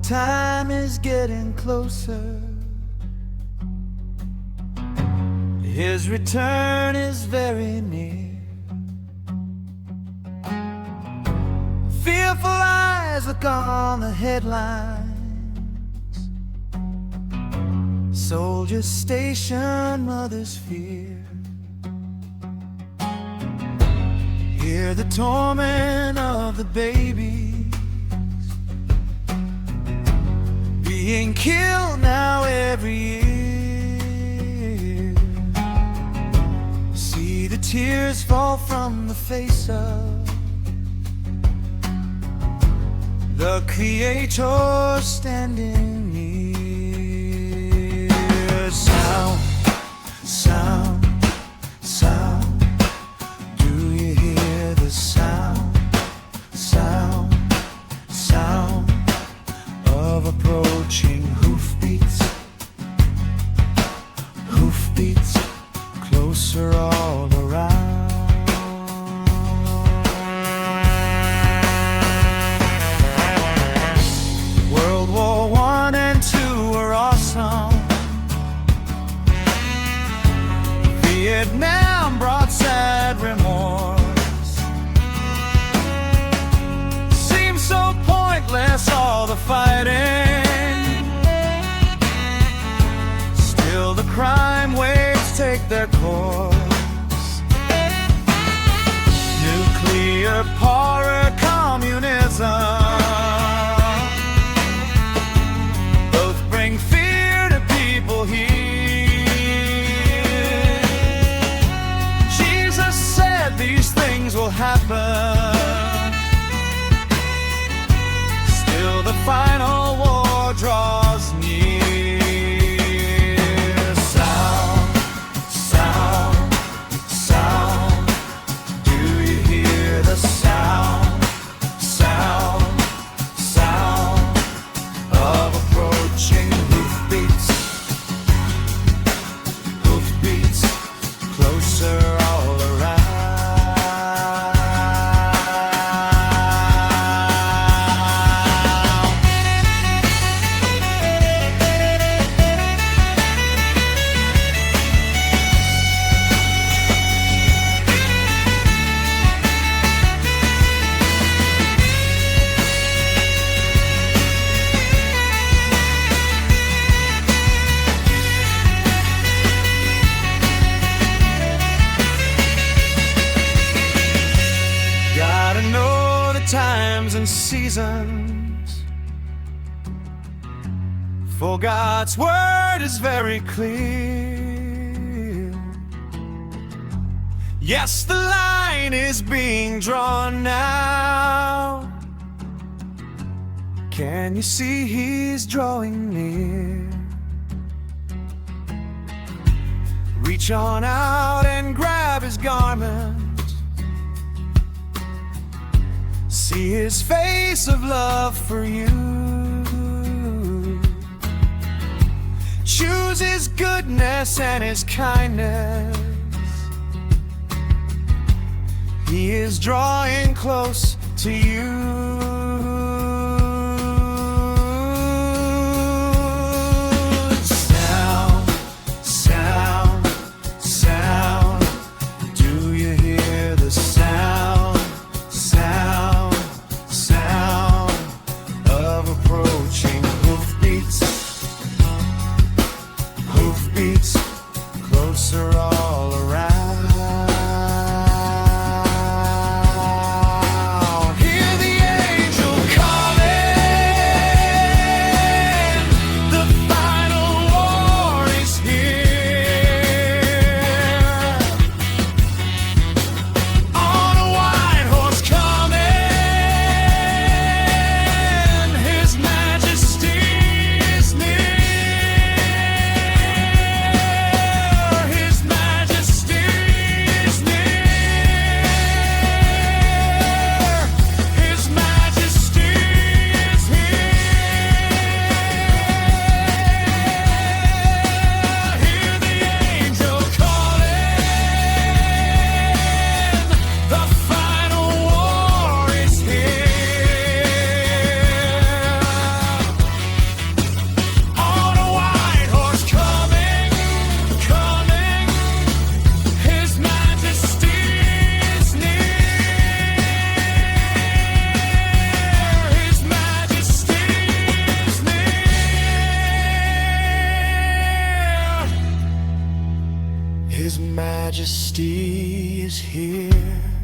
the time is getting closer. His return is very near. Fearful eyes look on the headlines. Soldiers stationed, mothers fear. Hear the torment of the babies being killed now every year. See the tears fall from the face of the Creator standing near. Sound, sound, sound. Do you hear the sound, sound, sound of approaching hoofbeats, hoofbeats, closer all around. World War I and II were awesome. Vietnam brought sad remorse. Seems so pointless, all the fighting. Still the crime waves take their course. Nuclear power, communism, both bring fear to people here. These things will happen. Still the final war draws near. Sound, sound, sound. Do you hear the sound, sound, sound of approaching hoofbeats, hoofbeats, closer all around. Times and seasons, for God's word is very clear. Yes, the line is being drawn now. Can you see He's drawing near? Reach on out and grab His garment. See His face of love for you. Choose His goodness and His kindness. He is drawing close to you. Sound, sound, sound. Do you hear the sound, sound, sound of approaching hoofbeats, hoofbeats, closer all around. Hear the angel call. majesty is here.